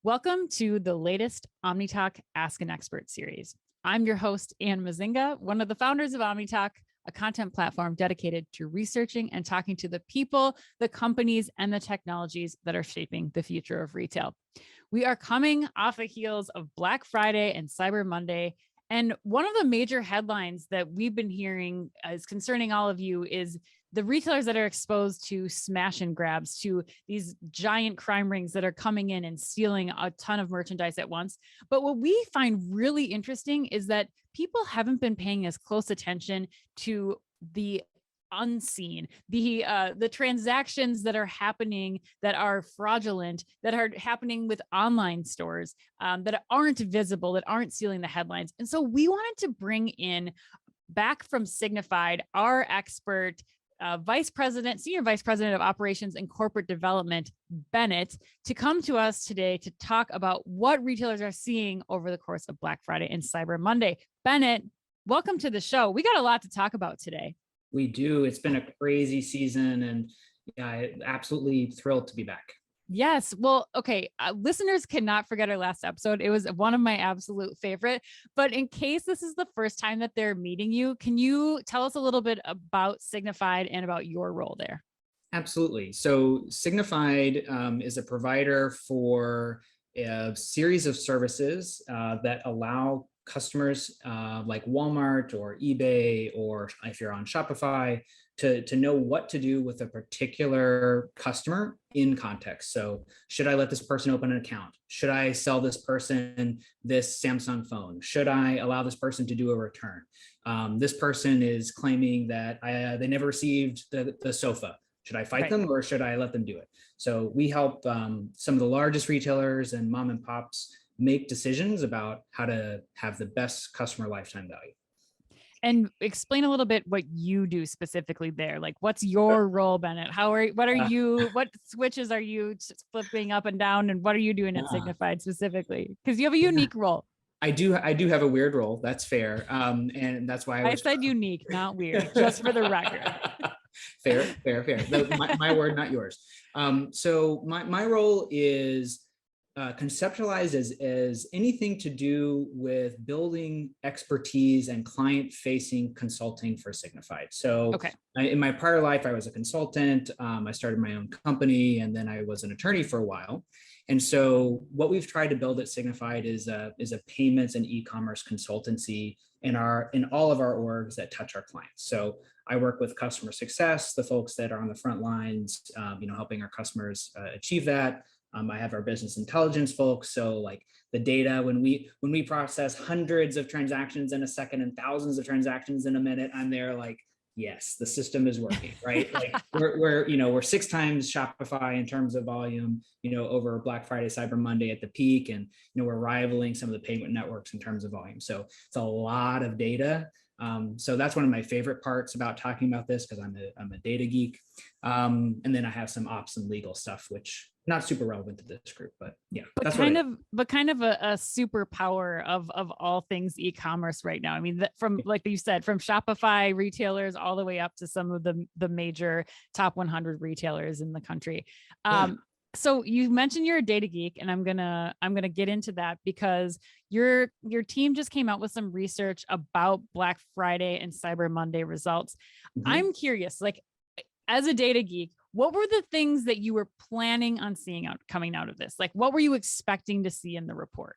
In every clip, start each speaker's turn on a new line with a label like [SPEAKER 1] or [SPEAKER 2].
[SPEAKER 1] Welcome to the latest Omni Talk Ask an Expert series. I'm your host, Mezzenga, one of the founders of Omni Talk, a content platform dedicated to researching and talking to the people, the companies, and the technologies that are shaping the future of retail. We are coming off the heels of Black Friday and Cyber Monday. And one of the major headlines that we've been hearing is concerning all of you is the retailers that are exposed to smash and grabs, to these giant crime rings that are coming in and stealing a ton of merchandise at once. But what we find really interesting is that people haven't been paying as close attention to the unseen, the transactions that are happening that are fraudulent, that are happening with online stores, that aren't visible, that aren't stealing the headlines. And so we wanted to bring in back from Signifyd, our expert, Senior Vice President of Operations and Corporate Development, Bennett, to come to us today to talk about what retailers are seeing over the course of Black Friday and Cyber Monday. Bennett, welcome to the show. We got a lot to talk about today.
[SPEAKER 2] We do. It's been a crazy season, and yeah, absolutely thrilled to be back.
[SPEAKER 1] Yes. Well, okay. Listeners cannot forget our last episode. It was one of my absolute favorite. But in case this is the first time that they're meeting you, can you tell us a little bit about Signifyd and about your role there?
[SPEAKER 2] Absolutely. So Signifyd is a provider for a series of services that allow customers like Walmart or eBay, or if you're on Shopify, to know what to do with a particular customer in context. So should I let this person open an account? Should I sell this person this Samsung phone? Should I allow this person to do a return? This person is claiming that they never received the sofa. Should I fight them, or should I let them do it? So we help some of the largest retailers and mom and pops make decisions about how to have the best customer lifetime value.
[SPEAKER 1] And explain a little bit what you do specifically there. Like, what's your role, Bennett? What switches are you flipping up and down, and what are you doing at Signifyd specifically? Because you have a unique role.
[SPEAKER 2] I do have a weird role. That's fair. And that's why
[SPEAKER 1] I said unique, not weird, just for the record.
[SPEAKER 2] Fair. My word, not yours. So my role is conceptualized as anything to do with building expertise and client-facing consulting for Signifyd. So in my prior life, I was a consultant. I started my own company, and then I was an attorney for a while. And so what we've tried to build at Signifyd is a payments and e-commerce consultancy in all of our orgs that touch our clients. So I work with customer success, the folks that are on the front lines, helping our customers achieve that. I have our business intelligence folks. So like the data, when we process hundreds of transactions in a second and thousands of transactions in a minute, I'm there like, yes, the system is working, right? Like we're 6 times Shopify in terms of volume, over Black Friday, Cyber Monday at the peak. And, we're rivaling some of the payment networks in terms of volume. So it's a lot of data. So that's one of my favorite parts about talking about this, because I'm a data geek. And then I have some ops and legal stuff, which not super relevant to this group, but yeah,
[SPEAKER 1] but kind of a superpower of all things e-commerce right now. I mean, from, like you said, from Shopify retailers all the way up to some of the major top 100 retailers in the country. So you mentioned you're a data geek, and I'm gonna get into that because your team just came out with some research about Black Friday and Cyber Monday results. Mm-hmm. I'm curious, like, as a data geek, what were the things that you were planning on seeing coming out of this? Like, what were you expecting to see in the report?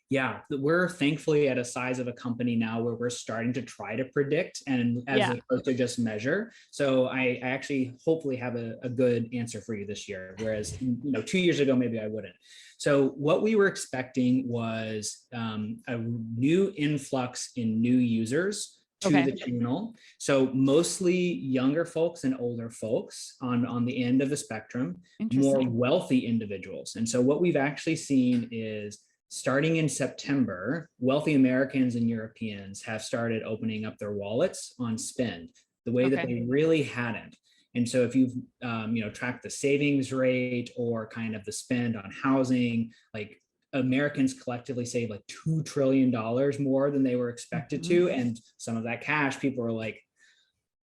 [SPEAKER 2] Yeah, we're thankfully at a size of a company now where we're starting to try to predict and as opposed to just measure. So I actually hopefully have a good answer for you this year, whereas 2 years ago maybe I wouldn't. So what we were expecting was a new influx in new users to the channel. So mostly younger folks and older folks on the end of the spectrum, more wealthy individuals. And so what we've actually seen is, starting in September, wealthy Americans and Europeans have started opening up their wallets on spend the way that they really hadn't. And so if you've tracked the savings rate or kind of the spend on housing, like Americans collectively save like $2 trillion more than they were expected to. And some of that cash, people are like,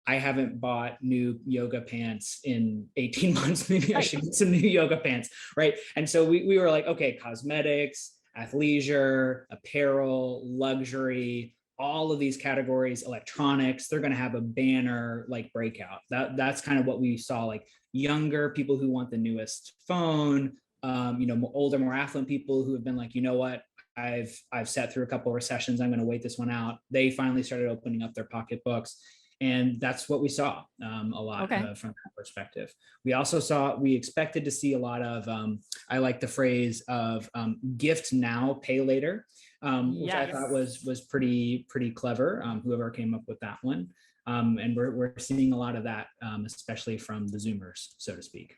[SPEAKER 2] I haven't bought new yoga pants in 18 months. Maybe I should get some new yoga pants, right? And so we were like, okay, cosmetics, athleisure, apparel, luxury, all of these categories, electronics, they're going to have a banner like breakout. That's kind of what we saw, like younger people who want the newest phone, older, more affluent people who have been like, you know what, I've sat through a couple of recessions, I'm going to wait this one out. They finally started opening up their pocketbooks. And that's what we saw a lot from that perspective. We expected to see a lot of, I like the phrase of gift now, pay later, which I thought was pretty clever, whoever came up with that one. And we're seeing a lot of that, especially from the Zoomers, so to speak.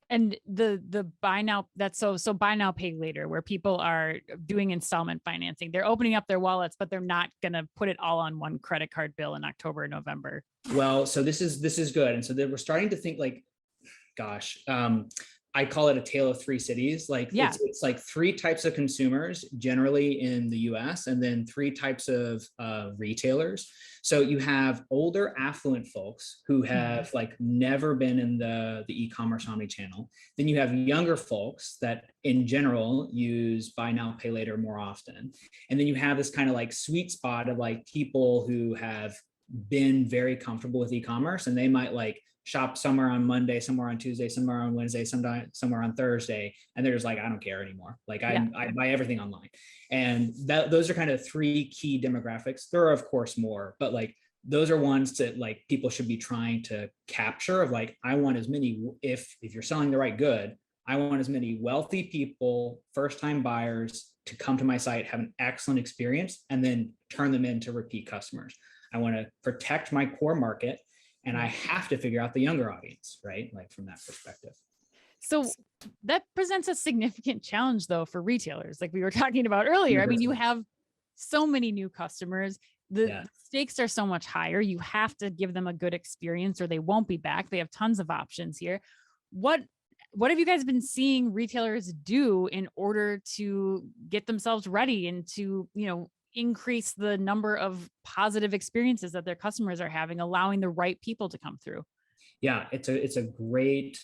[SPEAKER 1] And the buy now, that's so buy now, pay later, where people are doing installment financing. They're opening up their wallets, but they're not going to put it all on one credit card bill in October and November.
[SPEAKER 2] Well, so this is good. And so we're starting to think like, gosh, I call it a tale of three cities. Like it's like three types of consumers generally in the US, and then three types of retailers. So you have older affluent folks who have like never been in the e-commerce omni-channel. Then you have younger folks that in general use buy now, pay later more often. And then you have this kind of like sweet spot of like people who have been very comfortable with e-commerce, and they might like shop somewhere on Monday, somewhere on Tuesday, somewhere on Wednesday, somewhere on Thursday. And they're just like, I don't care anymore. Like I buy everything online. And those are kind of three key demographics. There are of course more, but like, those are ones that like people should be trying to capture of like, I want as many, if you're selling the right good, I want as many wealthy people, first-time buyers to come to my site, have an excellent experience, and then turn them into repeat customers. I want to protect my core market, and I have to figure out the younger audience, right? Like from that perspective.
[SPEAKER 1] So that presents a significant challenge though for retailers, like we were talking about earlier. I mean, you have so many new customers. The stakes are so much higher. You have to give them a good experience or they won't be back. They have tons of options here. What have you guys been seeing retailers do in order to get themselves ready and to, increase the number of positive experiences that their customers are having, allowing the right people to come through?
[SPEAKER 2] Yeah, it's a great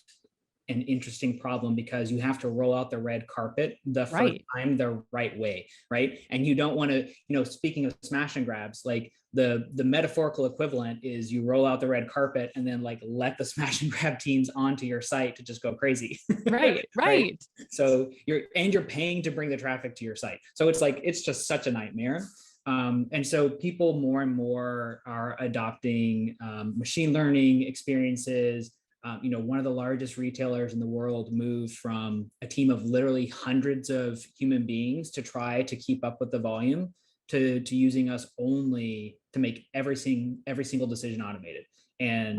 [SPEAKER 2] and interesting problem because you have to roll out the red carpet the first time the right way, right? And you don't want to, speaking of smash and grabs, like the metaphorical equivalent is you roll out the red carpet and then like let the smash and grab teams onto your site to just go crazy.
[SPEAKER 1] Right.
[SPEAKER 2] So you're paying to bring the traffic to your site. So it's just such a nightmare. And so people more and more are adopting machine learning experiences. One of the largest retailers in the world moved from a team of literally hundreds of human beings to try to keep up with the volume to using us only to make every single decision automated. And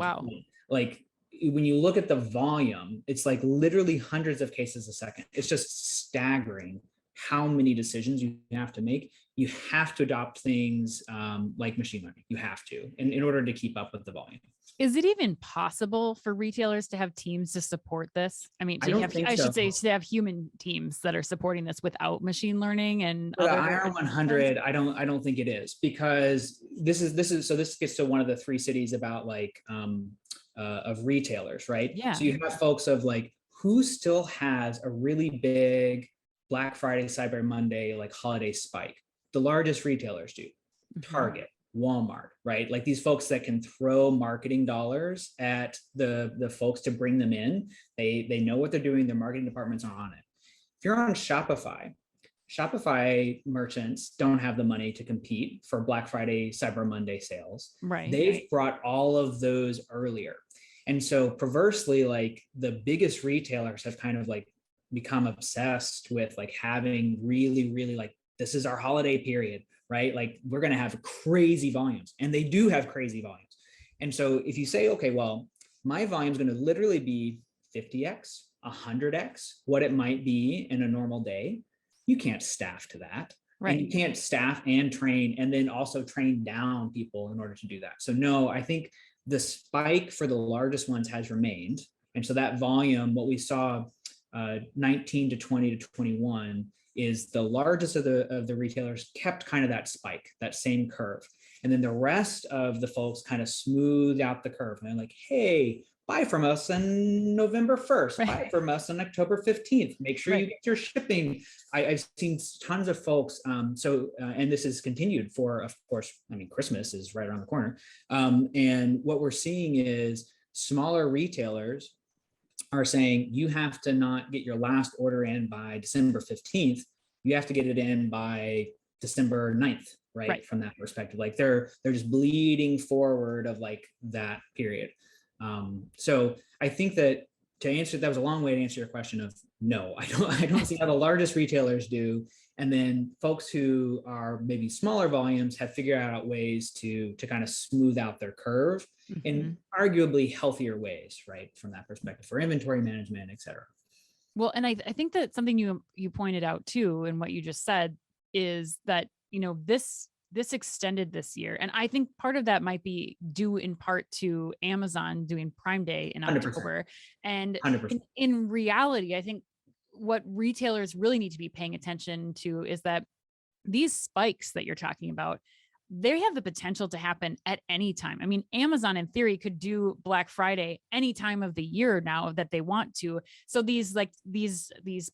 [SPEAKER 2] like when you look at the volume, it's like literally hundreds of cases a second. It's just staggering how many decisions you have to make. You have to adopt things like machine learning. You have to, in order to keep up with the volume.
[SPEAKER 1] Is it even possible for retailers to have teams to support this? I mean, I should say to have human teams that are supporting this without machine learning and
[SPEAKER 2] other IR100. I don't think it is, because this gets to one of the three cities about like of retailers, right?
[SPEAKER 1] Yeah.
[SPEAKER 2] So you have folks of like who still has a really big Black Friday, Cyber Monday, like holiday spike. The largest retailers do. Target, Walmart, right? Like these folks that can throw marketing dollars at the folks to bring them in. They know what they're doing. Their marketing departments are on it. If you're on Shopify merchants don't have the money to compete for Black Friday, Cyber Monday sales.
[SPEAKER 1] Right.
[SPEAKER 2] They've brought all of those earlier. And so perversely, like the biggest retailers have kind of like become obsessed with like having really like, this is our holiday period, right? Like we're going to have crazy volumes, and they do have crazy volumes. And so if you say, okay, well, my volume is going to literally be 50x, 100x what it might be in a normal day, you can't staff to that. Right. And you can't staff and train and then also train down people in order to do that. So no, I think the spike for the largest ones has remained. And so that volume, what we saw 19 to 20 to 21 is the largest of the retailers kept kind of that spike, that same curve. And then the rest of the folks kind of smooth out the curve. And they're like, hey, buy from us on November 1st, buy from us on October 15th. Make sure you get your shipping. I've seen tons of folks. And this is continued for, of course, I mean, Christmas is right around the corner. And what we're seeing is smaller retailers are saying, you have to not get your last order in by December 15th. You have to get it in by December 9th, right? From that perspective, like they're just bleeding forward of like that period. So I think that that was a long way to answer your question of no, I don't see how the largest retailers do. And then folks who are maybe smaller volumes have figured out ways to kind of smooth out their curve in arguably healthier ways, right? From that perspective for inventory management, et cetera.
[SPEAKER 1] Well, and I think that something you pointed out too, and what you just said is that, this extended this year. And I think part of that might be due in part to Amazon doing Prime Day in October. 100%. And in reality, I think what retailers really need to be paying attention to is that these spikes that you're talking about, they have the potential to happen at any time. I mean, Amazon in theory could do Black Friday any time of the year now that they want to. So these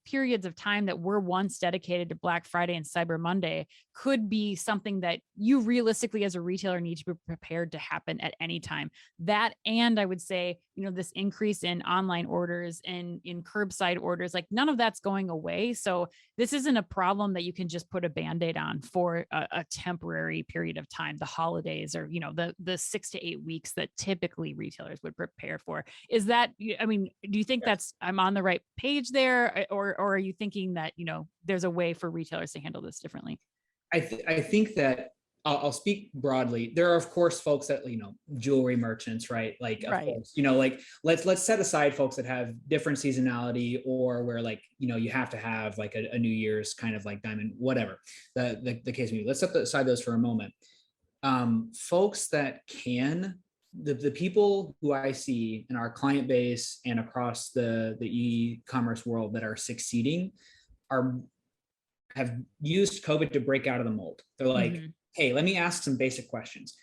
[SPEAKER 1] periods of time that were once dedicated to Black Friday and Cyber Monday could be something that you realistically as a retailer need to be prepared to happen at any time. That, and I would say, this increase in online orders and in curbside orders, like none of that's going away. So this isn't a problem that you can just put a Band-Aid on for a temporary period of time, the holidays or, the 6 to 8 weeks that typically retailers would prepare for. Is that, I mean, do you think I'm on the right page there, or are you thinking that, there's a way for retailers to handle this differently?
[SPEAKER 2] I think that I'll speak broadly. There are, of course, folks that, jewelry merchants, right? Like, of course, like let's set aside folks that have different seasonality or where you have to have like a New Year's kind of like diamond, whatever the case may be. Let's set aside those for a moment. Folks that the people who I see in our client base and across the e-commerce world that are succeeding have used COVID to break out of the mold. They're like, hey, let me ask some basic questions.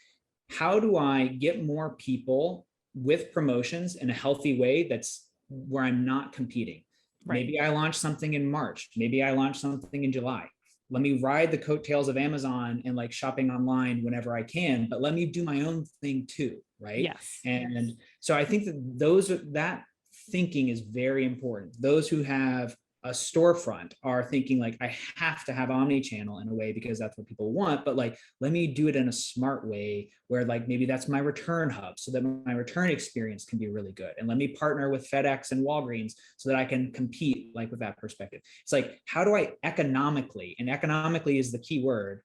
[SPEAKER 2] How do I get more people with promotions in a healthy way that's where I'm not competing? Maybe I launch something in March. Maybe I launch something in July. Let me ride the coattails of Amazon and like shopping online whenever I can, but let me do my own thing too, right?
[SPEAKER 1] Yes.
[SPEAKER 2] And so I think that that thinking is very important. Those who have a storefront are thinking like, I have to have omni-channel in a way because that's what people want, but like, let me do it in a smart way where like, maybe that's my return hub so that my return experience can be really good. And let me partner with FedEx and Walgreens so that I can compete like with that perspective. It's like, how do I economically, and economically is the key word,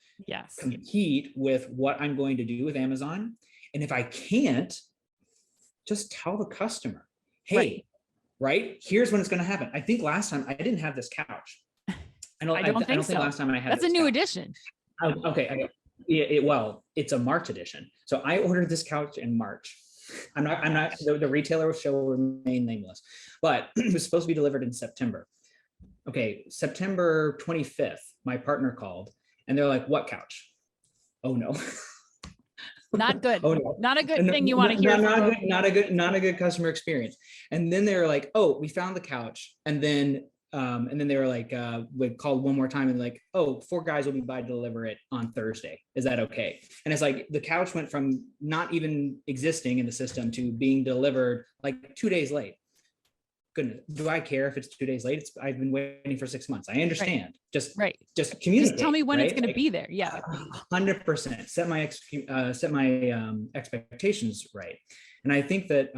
[SPEAKER 2] compete with what I'm going to do with Amazon? And if I can't, just tell the customer, hey, right? Here's when it's going to happen. I think last time I didn't have this couch. I don't think so. Last time I had
[SPEAKER 1] that's a new edition.
[SPEAKER 2] Okay. Well, it's a March edition. So I ordered this couch in March. I'm not, the retailer will remain nameless, but it was supposed to be delivered in September. Okay. September 25th, my partner called and they're like, what couch? Oh no.
[SPEAKER 1] Not good. Oh, no. Not a good thing you want to hear.
[SPEAKER 2] Not a good customer experience. And then they were like, oh, we found the couch. And then they were like, we called one more time and like, oh, 4 guys will be by to deliver it on Thursday. Is that okay? And it's like, the couch went from not even existing in the system to being delivered like 2 days late. Goodness, do I care if it's 2 days late? I've been waiting for 6 months. I understand. Just communicate.
[SPEAKER 1] Just tell me when it's going to be there. Yeah.
[SPEAKER 2] 100%. Set my expectations right. And I think that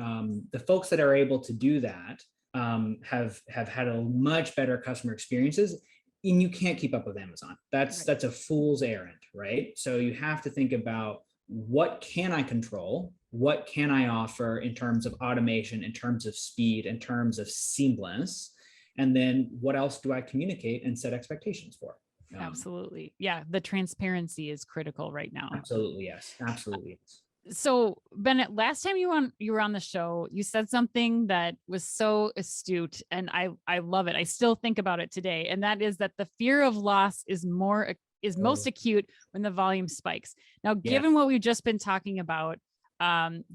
[SPEAKER 2] the folks that are able to do that have had a much better customer experiences. And you can't keep up with Amazon. That's a fool's errand, right? So you have to think about, what can I control? What can I offer in terms of automation, in terms of speed, in terms of seamless? And then what else do I communicate and set expectations for?
[SPEAKER 1] Absolutely. Yeah. The transparency is critical right now.
[SPEAKER 2] Absolutely. Yes. Absolutely. Yes.
[SPEAKER 1] So Bennett, last time you were on the show, you said something that was so astute and I love it. I still think about it today. And that is that the fear of loss is more is most acute when the volume spikes. Now, given what we've just been talking about,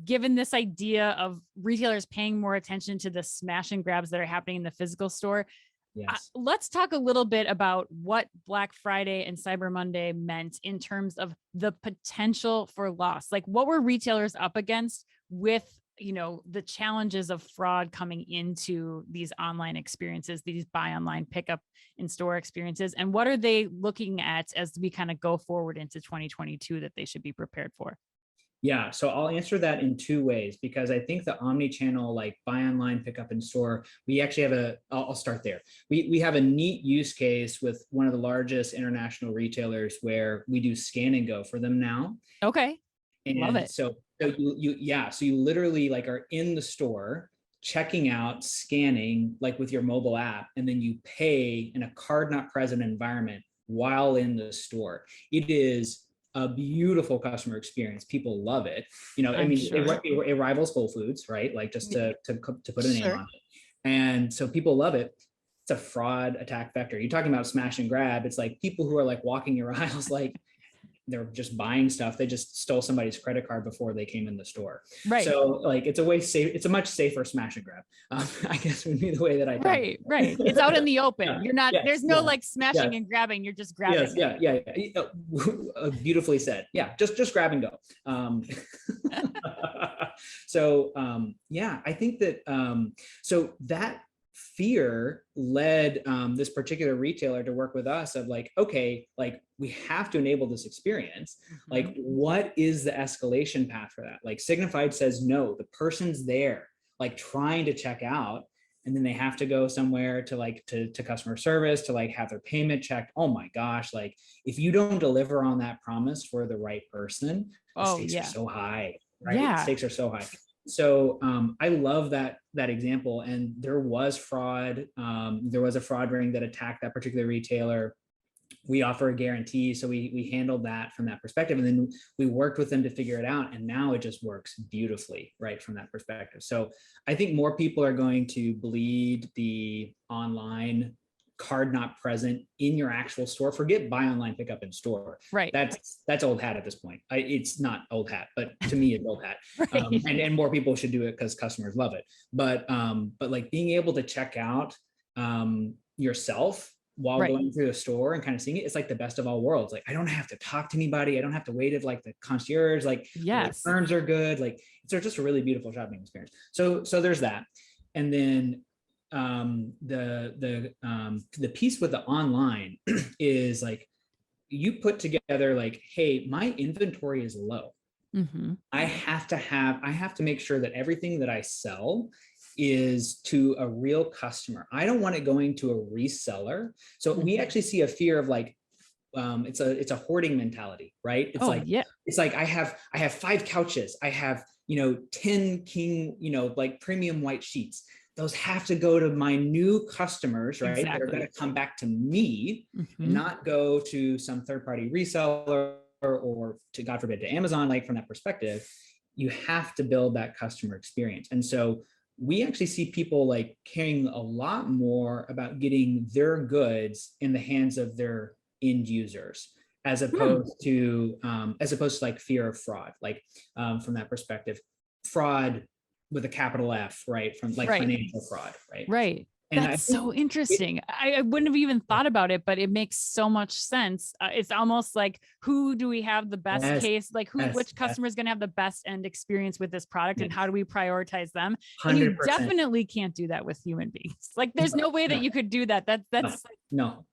[SPEAKER 1] given this idea of retailers paying more attention to the smash and grabs that are happening in the physical store, let's talk a little bit about what Black Friday and Cyber Monday meant in terms of the potential for loss. Like, what were retailers up against with, you know, the challenges of fraud coming into these online experiences, these buy online, pick up in store experiences, and what are they looking at as we kind of go forward into 2022 that they should be prepared for?
[SPEAKER 2] Yeah, so I'll answer that in two ways, because I think the omni-channel, like buy online, pick up in store, we actually have I'll start there. We have a neat use case with one of the largest international retailers where we do scan and go for them now.
[SPEAKER 1] Okay,
[SPEAKER 2] and
[SPEAKER 1] love it.
[SPEAKER 2] So you literally like are in the store, checking out, scanning, like with your mobile app, and then you pay in a card not present environment while in the store. It is a beautiful customer experience. People love it. You know, I mean, sure. it rivals Whole Foods, right? Like, just to put a name on it. And so people love it. It's a fraud attack vector. You're talking about smash and grab. It's like people who are like walking your aisles, like they're just buying stuff. They just stole somebody's credit card before they came in the store. Right. So like, it's a much safer smash and grab. I guess would be the way that I
[SPEAKER 1] Right. It's out in the open. You're not, there's no like smashing and grabbing. You're just grabbing.
[SPEAKER 2] Beautifully said. Yeah. Just grab and go. So I think that, so that fear led this particular retailer to work with us of like, okay, like we have to enable this experience. Like, what is the escalation path for that? Like, Signifyd says, no, the person's there, like trying to check out, and then they have to go somewhere to like, to customer service to like have their payment checked. Oh my gosh. Like, if you don't deliver on that promise for the right person, the stakes are so high, right? The stakes are so high. So I love that example. And there was fraud. There was a fraud ring that attacked that particular retailer. We offer a guarantee. So we handled that from that perspective. And then we worked with them to figure it out. And now it just works beautifully, right, from that perspective. So I think more people are going to bleed the online card not present in your actual store. Forget buy online, pick up in store. Right. That's old hat at this point. It's not old hat, but to me it's old hat. And more people should do it because customers love it. But like being able to check out yourself while going through the store and kind of seeing it, it's like the best of all worlds. Like, I don't have to talk to anybody. I don't have to wait at like the concierge, like the terms are good. Like, it's just a really beautiful shopping experience. So there's that. And then the piece with the online is like, you put together like, hey, my inventory is low. I have to make sure that everything that I sell is to a real customer. I don't want it going to a reseller. So we actually see a fear of like, it's a hoarding mentality, right? It's it's like I have 5 couches. I have, 10 king, like premium white sheets. Those have to go to my new customers, right? That are going to come back to me and not go to some third-party reseller or to, God forbid, to Amazon. Like, from that perspective, you have to build that customer experience. And so we actually see people like caring a lot more about getting their goods in the hands of their end users, as opposed to like fear of fraud, like from that perspective, fraud with a capital F, right? From like financial fraud, right? Right. And that's so interesting. I wouldn't have even thought about it, but it makes so much sense. It's almost like, who do we have the best case? Like, which customer is going to have the best end experience with this product, and how do we prioritize them? 100%. And you definitely can't do that with human beings. Like, there's no way that you could do that. That's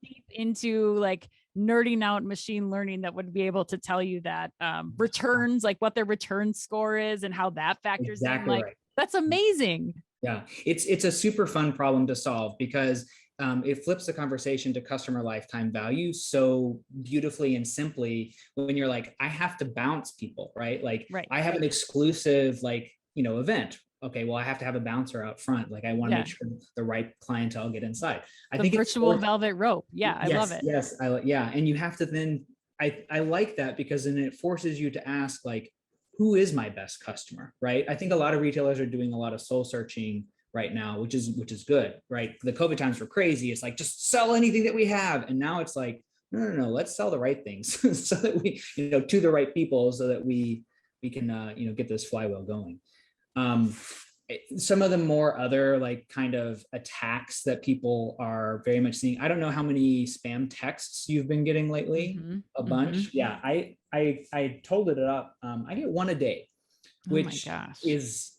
[SPEAKER 2] deep into like nerding out machine learning that would be able to tell you that returns, like what their return score is and how that factors in. Like, that's amazing. Yeah, it's a super fun problem to solve, because it flips the conversation to customer lifetime value so beautifully and simply when you're like, I have to bounce people, right? Like, I have an exclusive, like, event. Okay, well, I have to have a bouncer out front. Like, I want to make sure the right clientele get inside. I think virtual velvet rope. Yeah, I love it. Yes, and you have to then, I like that, because then it forces you to ask, like, who is my best customer, right? I think a lot of retailers are doing a lot of soul searching right now, which is good, right? The COVID times were crazy. It's like, just sell anything that we have. And now it's like, no, let's sell the right things so that we, to the right people, so that we can, get this flywheel going. Some of the more other like kind of attacks that people are very much seeing. I don't know how many spam texts you've been getting lately. A bunch. Yeah, I totaled it up. I get one a day, which is,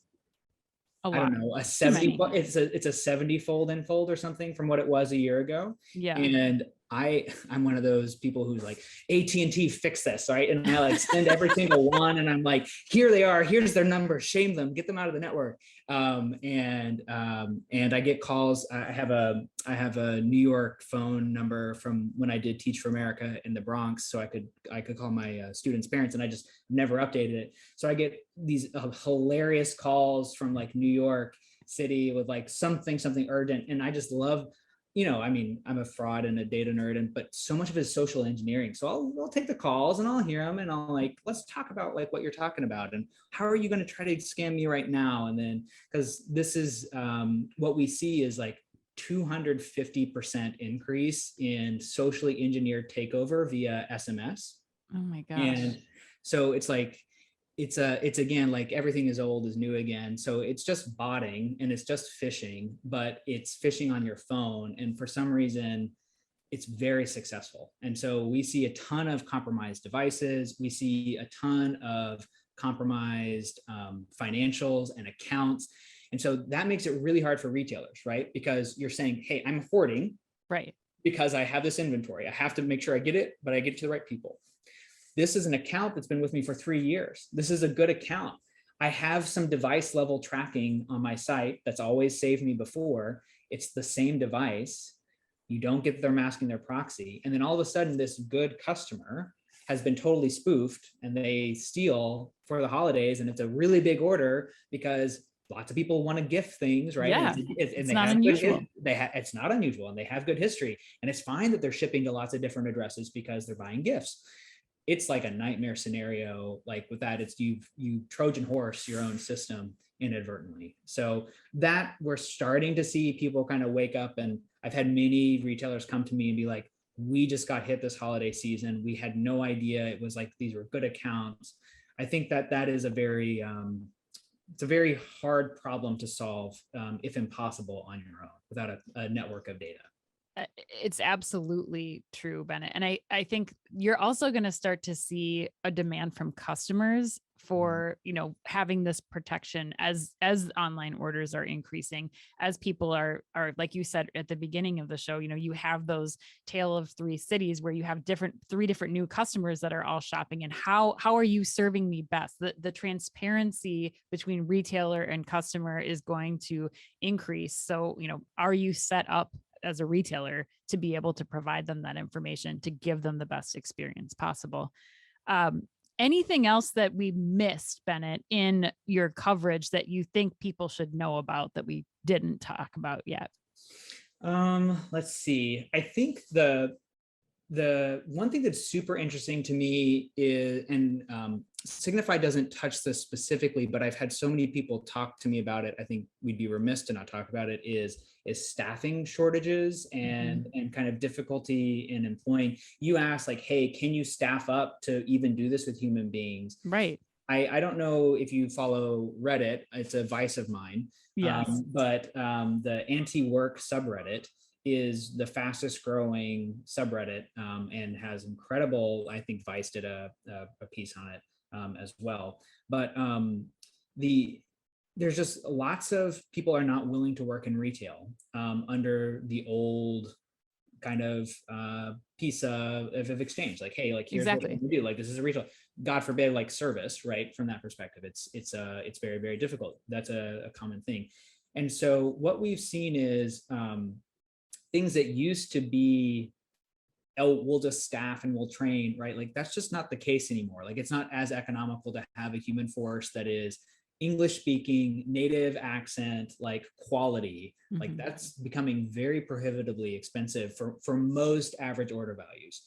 [SPEAKER 2] I don't know, a 70. It's a 70-fold enfold or something from what it was a year ago.
[SPEAKER 1] Yeah.
[SPEAKER 2] And I'm one of those people who's like, AT&T fix this, right? And I like send every single one, and I'm like, here they are, here's their number, shame them, get them out of the network. And I get calls. I have a New York phone number from when I did Teach for America in the Bronx, so I could call my students' parents, and I just never updated it. So I get these hilarious calls from like New York City with like something urgent, and I just love. I mean, I'm a fraud and a data nerd, but so much of it is social engineering. So I'll take the calls and I'll hear them, and I'll like, let's talk about like what you're talking about and how are you going to try to scam me right now? And then, because this is what we see is like 250% increase in socially engineered takeover via SMS.
[SPEAKER 1] Oh my gosh.
[SPEAKER 2] And so it's like, it's again, like everything is old is new again. So it's just botting and it's just phishing, but it's phishing on your phone. And for some reason, it's very successful. And so we see a ton of compromised devices. We see a ton of compromised financials and accounts. And so that makes it really hard for retailers, right? Because you're saying, hey, I'm hoarding,
[SPEAKER 1] right?
[SPEAKER 2] Because I have this inventory. I have to make sure I get it, but I get it to the right people. This is an account that's been with me for 3 years. This is a good account. I have some device level tracking on my site that's always saved me before. It's the same device. You don't get that they're masking their proxy. And then all of a sudden, this good customer has been totally spoofed and they steal for the holidays. And it's a really big order because lots of people want to gift things, right?
[SPEAKER 1] Yeah,
[SPEAKER 2] and
[SPEAKER 1] it's not unusual.
[SPEAKER 2] It's not unusual, and they have good history. And it's fine that they're shipping to lots of different addresses because they're buying gifts. It's like a nightmare scenario. Like with that, it's you Trojan horse your own system inadvertently. So that we're starting to see people kind of wake up. And I've had many retailers come to me and be like, we just got hit this holiday season. We had no idea it was like, these were good accounts. I think that is a very, it's a very hard problem to solve, if impossible on your own without a network of data.
[SPEAKER 1] It's absolutely true, Bennett. And I think you're also going to start to see a demand from customers for, having this protection as online orders are increasing, as people are, like you said at the beginning of the show, you have those tale of three cities where you have three different new customers that are all shopping. And how are you serving me best? The transparency between retailer and customer is going to increase. So, are you set up as a retailer to be able to provide them that information to give them the best experience possible? Anything else that we missed, Bennett, in your coverage that you think people should know about that we didn't talk about yet?
[SPEAKER 2] Let's see. I think the one thing that's super interesting to me is, and Signifyd doesn't touch this specifically, but I've had so many people talk to me about it. I think we'd be remiss to not talk about it, is staffing shortages and kind of difficulty in employing. You asked like, hey, can you staff up to even do this with human beings?
[SPEAKER 1] Right.
[SPEAKER 2] I don't know if you follow Reddit. It's a vice of mine.
[SPEAKER 1] Yes.
[SPEAKER 2] But the anti-work subreddit is the fastest growing subreddit, and has incredible, I think Vice did a piece on it as well. But there's just lots of people are not willing to work in retail under the old kind of piece of exchange. Like, hey, like here's what we do. Like, this is a retail, God forbid, like service, right? From that perspective, it's very, very difficult. That's a common thing. And so what we've seen is things that used to be, oh, we'll just staff and we'll train, right? Like that's just not the case anymore. Like it's not as economical to have a human force that is English speaking, native accent, like quality. Like that's becoming very prohibitively expensive for most average order values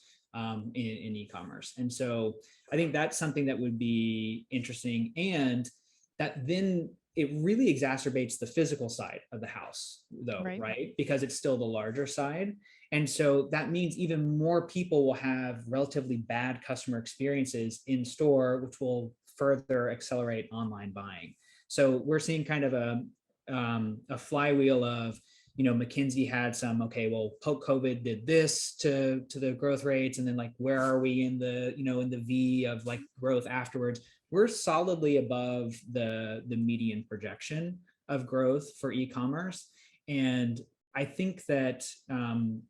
[SPEAKER 2] in e-commerce. And so I think that's something that would be interesting. And that then it really exacerbates the physical side of the house though, right? Because it's still the larger side. And so that means even more people will have relatively bad customer experiences in store, which will further accelerate online buying. So we're seeing kind of a flywheel of, McKinsey had some, okay, well, COVID did this to the growth rates. And then like, where are we in the, in the V of like growth afterwards? We're solidly above the median projection of growth for e-commerce. And I think that, the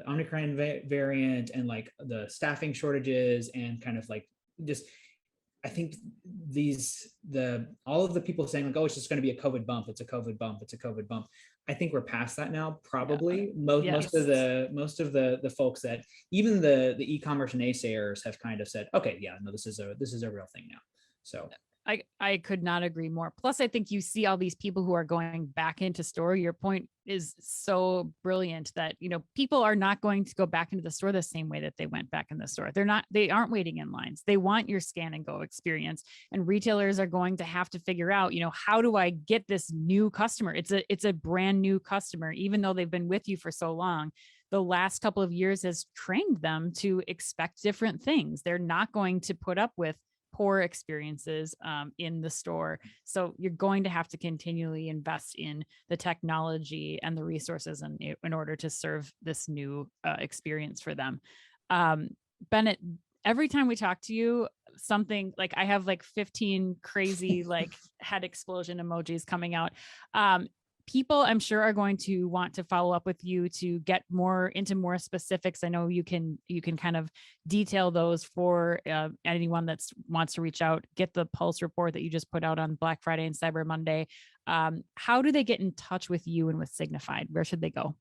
[SPEAKER 2] Omicron variant and like the staffing shortages and kind of like just, I think all of the people saying like, oh, it's just going to be a COVID bump. It's a COVID bump. It's a COVID bump. I think we're past that now. Probably most of the folks that even the e-commerce naysayers have kind of said, okay, yeah, no, this is a real thing now. So
[SPEAKER 1] I could not agree more. Plus, I think you see all these people who are going back into store. Your point is so brilliant that, people are not going to go back into the store the same way that they went back in the store. They aren't waiting in lines. They want your scan and go experience. And retailers are going to have to figure out, how do I get this new customer? It's a brand new customer, even though they've been with you for so long. The last couple of years has trained them to expect different things. They're not going to put up with poor experiences in the store. So you're going to have to continually invest in the technology and the resources in order to serve this new experience for them. Bennett, every time we talk to you, something like I have like 15 crazy like head explosion emojis coming out. People, I'm sure, are going to want to follow up with you to get into more specifics. I know you can kind of detail those for anyone that wants to reach out, get the Pulse report that you just put out on Black Friday and Cyber Monday. How do they get in touch with you and with Signifyd? Where should they go?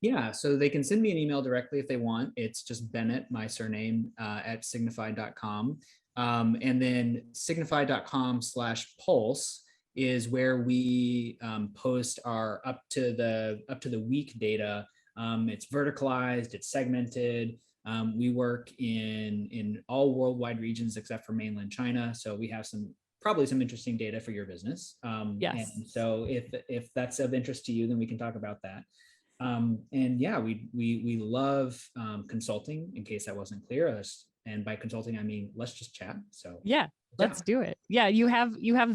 [SPEAKER 2] Yeah, so they can send me an email directly if they want. It's just Bennett, my surname, at signifyd.com. And then signifyd.com/pulse is where we post our up to the week data. It's verticalized, it's segmented. We work in all worldwide regions except for mainland China. So we have probably some interesting data for your business.
[SPEAKER 1] Yes.
[SPEAKER 2] And so if that's of interest to you, then we can talk about that. And yeah, we love consulting, in case that wasn't clear. And by consulting, I mean, let's just chat. So
[SPEAKER 1] yeah. Let's do it. Yeah, you have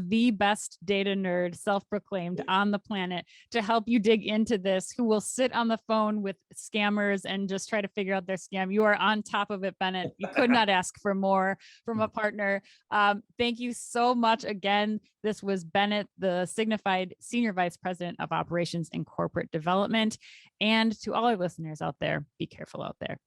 [SPEAKER 1] the best data nerd, self-proclaimed, on the planet to help you dig into this, who will sit on the phone with scammers and just try to figure out their scam. You are on top of it, Bennett. You could not ask for more from a partner. Thank you so much again. This was Bennett, the Signifyd Senior Vice President of Operations and Corporate Development. And to all our listeners out there, be careful out there.